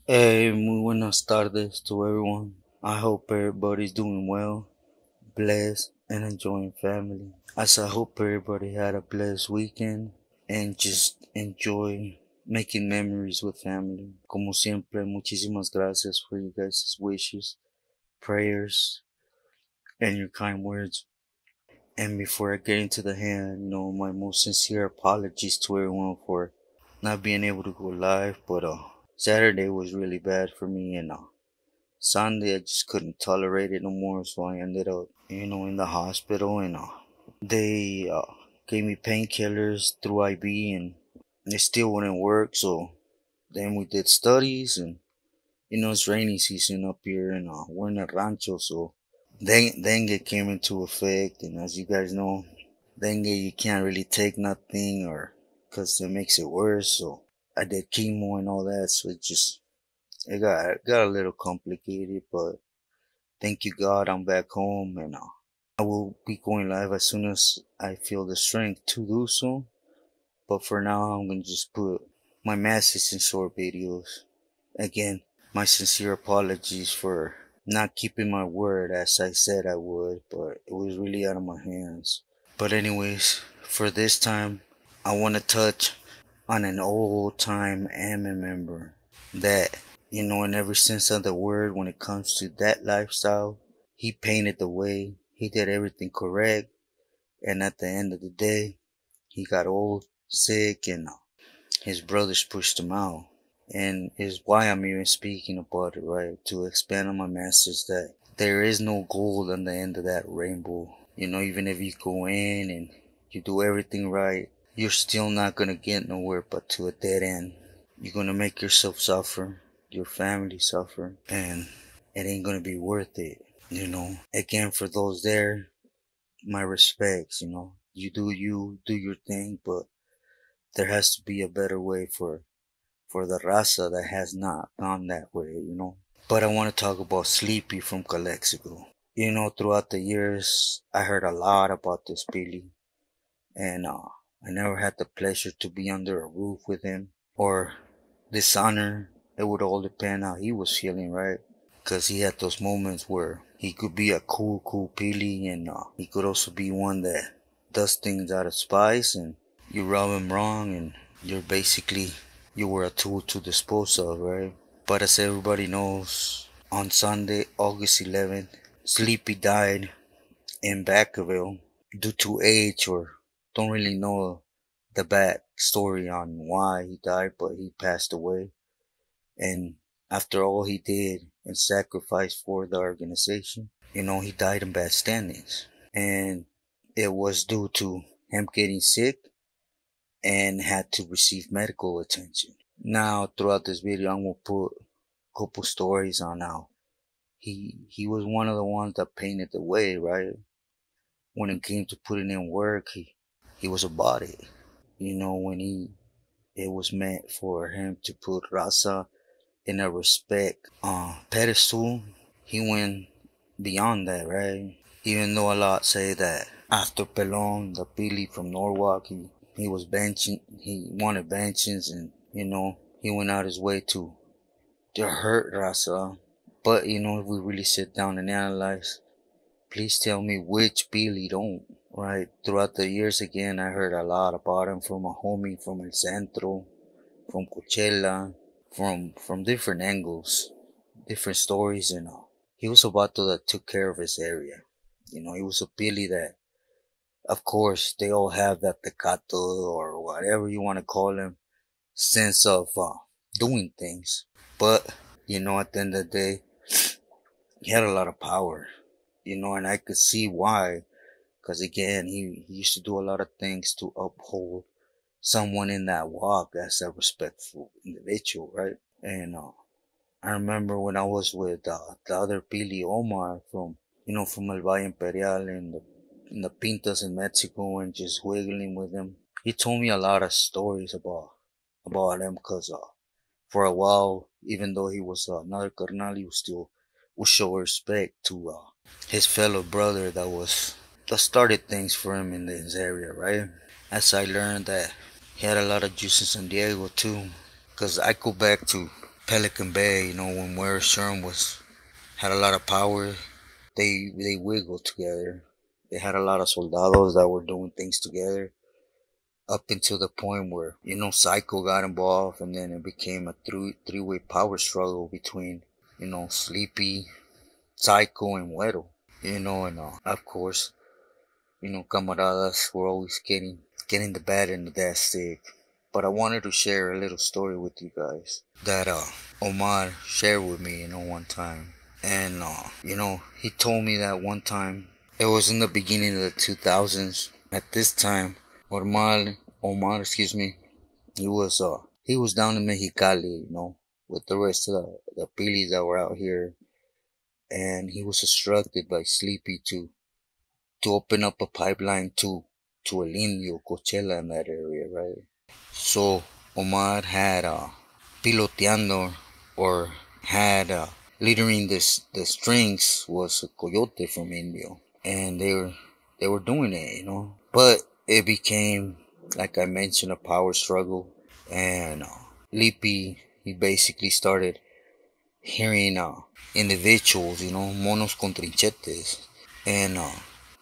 Hey, muy buenas tardes to everyone. I hope everybody's doing well, blessed, and enjoying family. As I hope everybody had a blessed weekend and just enjoy making memories with family. Como siempre, muchísimas gracias for you guys' wishes, prayers, and your kind words. And before I get into the hand, my most sincere apologies to everyone for not being able to go live, but Saturday was really bad for me, and Sunday I just couldn't tolerate it no more, so I ended up, in the hospital, and they gave me painkillers through IV, and it still wouldn't work. So then we did studies, and it's rainy season up here, and we're in a rancho, so dengue came into effect, and as you guys know, dengue you can't really take nothing, or because it makes it worse. So I did chemo and all that, so it got a little complicated, but thank you God I'm back home, and I will be going live as soon as I feel the strength to do so. But for now, I'm gonna just put my message in short videos. Again, my sincere apologies for not keeping my word as I said I would, but it was really out of my hands. But anyways, for this time, I want to touch on an old time anime member that, in every sense of the word, when it comes to that lifestyle, he painted the way, he did everything correct, and at the end of the day, he got old, sick, and his brothers pushed him out. And is why I'm even speaking about it, right? To expand on my message that there is no gold on the end of that rainbow. Even if you go in and you do everything right, you're still not gonna get nowhere but to a dead end. You're gonna make yourself suffer, your family suffer, and it ain't gonna be worth it. Again, for those there, my respects. You do your thing, but there has to be a better way for the raza that has not gone that way. But I want to talk about Sleepy from Calexico. Throughout the years, I heard a lot about this Billy, and I never had the pleasure to be under a roof with him, or this honor. It would all depend how he was feeling, right? Because he had those moments where he could be a cool Billy, and he could also be one that does things out of spice, and you rub him wrong, and you were a tool to dispose of, right? But as everybody knows, on Sunday, August 11th, Sleepy died in Vacaville due to age, or don't really know the back story on why he died, but he passed away. And after all he did and sacrificed for the organization, he died in bad standings. And it was due to him getting sick and had to receive medical attention. Now, throughout this video, I'm gonna put a couple stories on how he was one of the ones that painted the way, right? When it came to putting in work, he was about it. When it was meant for him to put Raza in a respect pedestal, he went beyond that, right? Even though a lot say that after Pelon, the Billy from Norwalk, he was benching, he wanted benches, and he went out his way to hurt Raza. But if we really sit down and analyze, please tell me which Billy don't, right? Throughout the years, again, I heard a lot about him from a homie from El Centro, from Coachella, from different angles, different stories, and he was a vato that took care of his area. He was a Billy that, of course, they all have that tecato, or whatever you want to call him, sense of doing things. But, at the end of the day, he had a lot of power, and I could see why. Because again, he used to do a lot of things to uphold someone in that walk as a respectful individual, right? And I remember when I was with the other Billy Omar from, from El Valle Imperial in the Pintas in Mexico and just wiggling with him. He told me a lot of stories about him because for a while, even though he was another carnal, he was still would show respect to his fellow brother that started things for him in this area, right? As I learned that he had a lot of juice in San Diego too, because I go back to Pelican Bay, when where Sherm was had a lot of power. They wiggled together. They had a lot of soldados that were doing things together up until the point where Psycho got involved, and then it became a three-way power struggle between Sleepy, Psycho, and Güero. And of course, camaradas were always getting the bad end of that stick. But I wanted to share a little story with you guys that Omar shared with me, one time. And he told me that one time it was in the beginning of the 2000s. At this time, Omar, excuse me, he was down in Mexicali, with the rest of the pilis that were out here, and he was instructed by Sleepy to open up a pipeline to El Indio, Coachella in that area, right? So Omar had piloteando or had leadering the strings was a coyote from Indio, and they were doing it, but it became, like I mentioned, a power struggle, and Lippy, he basically started hearing individuals, monos con trinchetes, and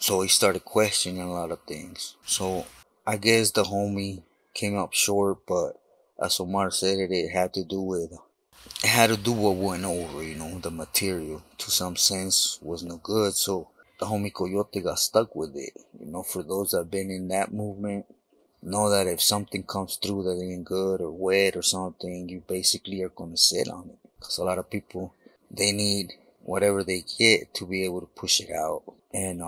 so he started questioning a lot of things. So I guess the homie came up short, but as Omar said it had to do what went over, the material to some sense was no good. So the homie Coyote got stuck with it. For those that have been in that movement, know that if something comes through that ain't good or wet or something, you basically are gonna sit on it. Cause a lot of people, they need whatever they get to be able to push it out. And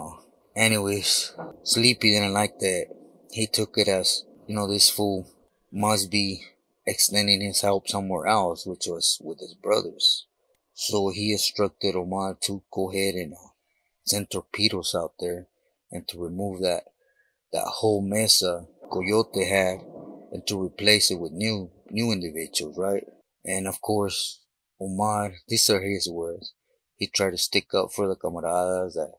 anyways, Sleepy didn't like that. He took it as, this fool must be extending his help somewhere else, which was with his brothers. So he instructed Omar to go ahead and send torpedoes out there and to remove that whole mesa Coyote had and to replace it with new individuals, right? And of course, Omar, these are his words. He tried to stick up for the camaradas that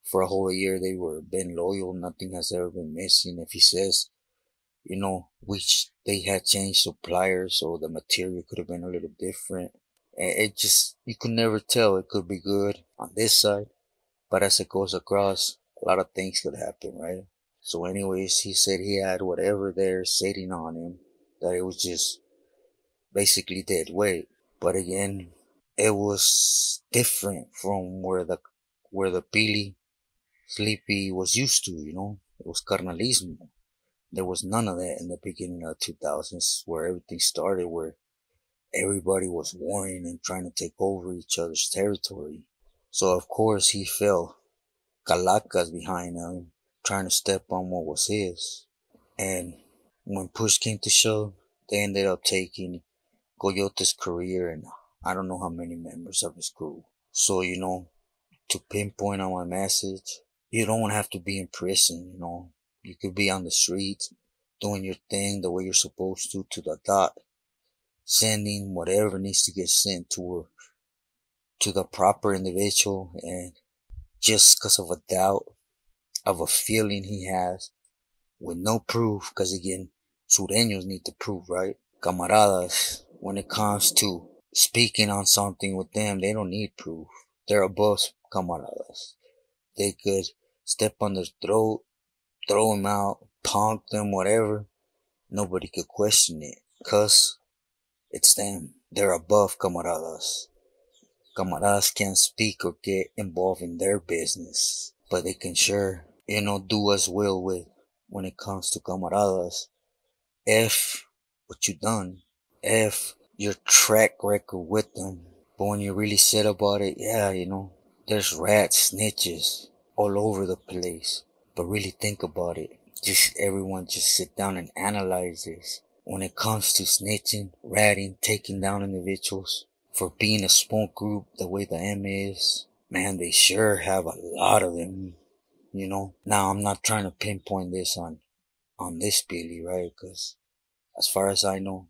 for a whole year they were been loyal, nothing has ever been missing. If he says, which they had changed suppliers, so the material could have been a little different. It just, you could never tell. It could be good on this side, but as it goes across, a lot of things could happen, right? So anyways, he said he had whatever there sitting on him, that it was just basically dead weight. But again, it was different from where the Pili Sleepy was used to, It was carnalismo. There was none of that in the beginning of the 2000s where everything started, where everybody was warring and trying to take over each other's territory. So of course he felt Calacas behind him, trying to step on what was his. And when push came to shove, they ended up taking Coyote's career and I don't know how many members of his crew. So, to pinpoint on my message, you don't have to be in prison, You could be on the streets, doing your thing the way you're supposed to the dot, sending whatever needs to get sent to the proper individual, and just because of a doubt, of a feeling he has, with no proof, because again, sureños need to prove, right? Camaradas, when it comes to speaking on something with them, they don't need proof. They're above camaradas. They could step on their throat, throw them out, punk them, whatever. Nobody could question it, cause it's them. They're above camaradas. Camaradas can't speak or get involved in their business, but they can sure, do as well with when it comes to camaradas. If what you done, if your track record with them, but when you really said about it, yeah, there's rats, snitches all over the place. But really think about it. Just everyone just sit down and analyze this. When it comes to snitching, ratting, taking down individuals for being a small group the way the M is, man, they sure have a lot of them, you know. Now I'm not trying to pinpoint this on this Billy, right? Cause as far as I know,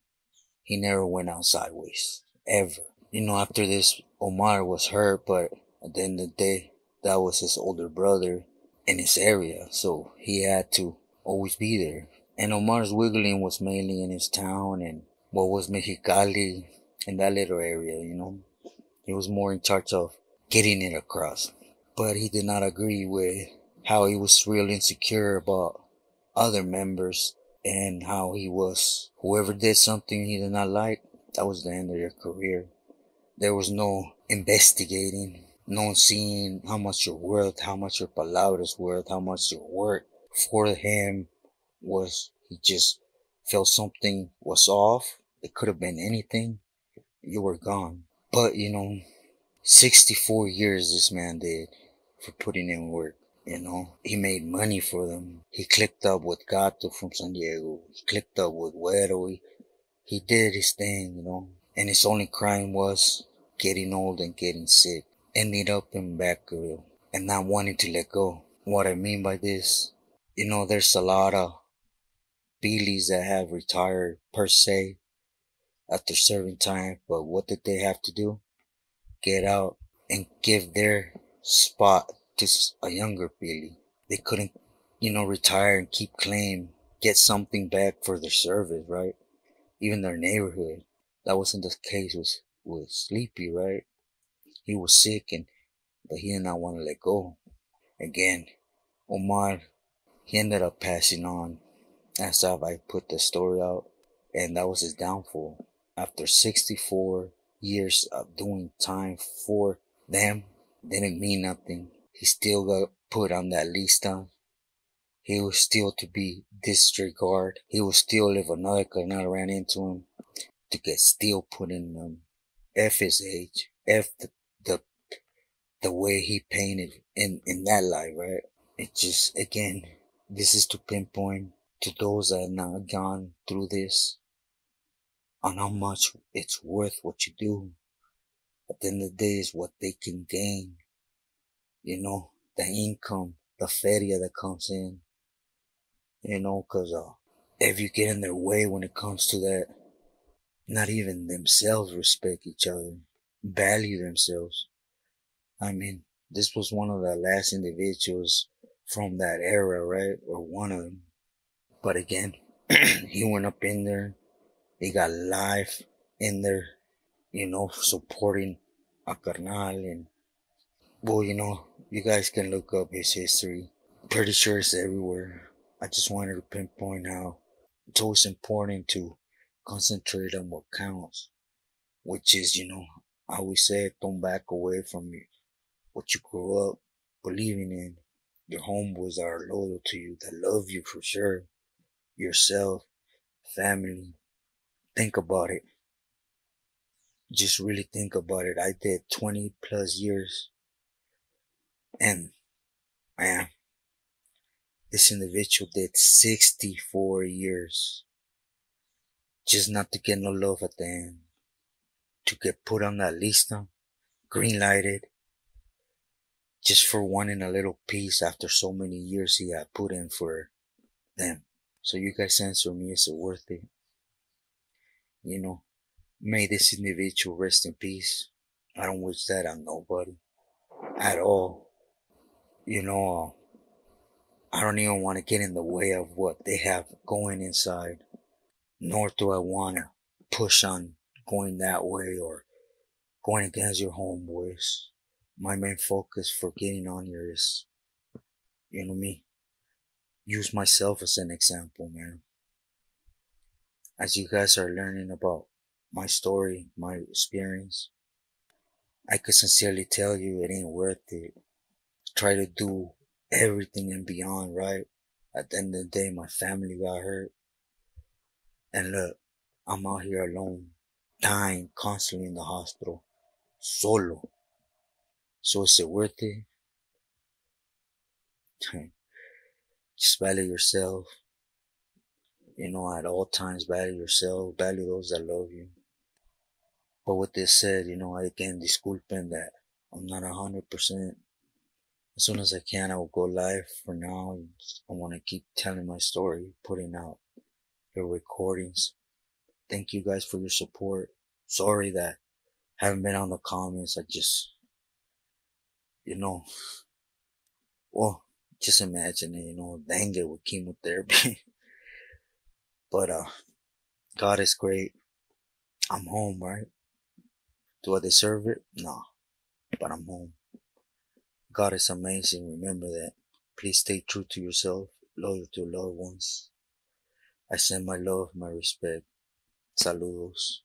he never went out sideways. Ever. You know, after this, Omar was hurt, but at the end of the day, that was his older brother in his area, so he had to always be there. And Omar's wiggling was mainly in his town and what was Mexicali in that little area, you know. He was more in charge of getting it across. But he did not agree with how he was real insecure about other members and how he was, whoever did something he did not like, that was the end of their career. There was no investigating, no seeing how much you're worth, how much your palabra is worth, how much your work for him was. He just felt something was off. It could have been anything. You were gone. But, you know, 64 years this man did for putting in work. You know, he made money for them. He clicked up with Gato from San Diego. He clicked up with Güero. He did his thing, you know. And his only crime was getting old and getting sick. Ended up in Vacaville and not wanting to let go. What I mean by this, you know, there's a lot of Bealies that have retired per se after serving time, but what did they have to do? Get out and give their spot to a younger Bealie. They couldn't, you know, retire and keep claim, get something back for their service, right? Even their neighborhood. That wasn't the case with Sleepy, right? He was sick but he did not want to let go. Again, Omar, he ended up passing on as I put the story out, and that was his downfall. After 64 years of doing time for them, didn't mean nothing. He still got put on that lista. He was still to be disregarded. He was still, if another carnal ran into him, to get still put in F his age, F the, the way he painted in that light, right? It just, again, this is to pinpoint to those that have not gone through this on how much it's worth what you do. At the end of the day is what they can gain. You know, the income, the feria that comes in. You know, cause if you get in their way when it comes to that, not even themselves respect each other, value themselves. I mean, this was one of the last individuals from that era, right? Or one of them. But again, he went up in there. He got life in there, you know, supporting a carnal. And, well, you know, you guys can look up his history. Pretty sure it's everywhere. I just wanted to pinpoint how it's always important to concentrate on what counts, which is, you know, I always say, don't back away from what you grew up believing in. Your homeboys that are loyal to you, that love you for sure. Yourself, family. Think about it. Just really think about it. I did 20 plus years, and man, this individual did 64 years just not to get no love at the end, to get put on that lista, green lighted, just for wanting a little piece after so many years he had put in for them. So you guys answer me, is it worth it? You know, may this individual rest in peace. I don't wish that on nobody at all. You know, I don't even want to get in the way of what they have going inside, nor do I want to push on going that way or going against your homeboys. My main focus for getting on here is, you know me, use myself as an example, man. As you guys are learning about my story, my experience, I could sincerely tell you it ain't worth it. Try to do everything and beyond, right? At the end of the day, my family got hurt. And look, I'm out here alone, dying constantly in the hospital, solo. So is it worth it? Just value yourself. At all times, value yourself, value those that love you. But with this said, again, disculpen that I'm not 100%. As soon as I can, I will go live. For now, I want to keep telling my story, putting out the recordings. Thank you guys for your support. Sorry that I haven't been on the comments. I just, you know, well, just imagine it, dang it with chemotherapy. But, God is great. I'm home, right? Do I deserve it? No, but I'm home. God is amazing. Remember that. Please stay true to yourself, loyal to loved ones. I send my love, my respect. Saludos.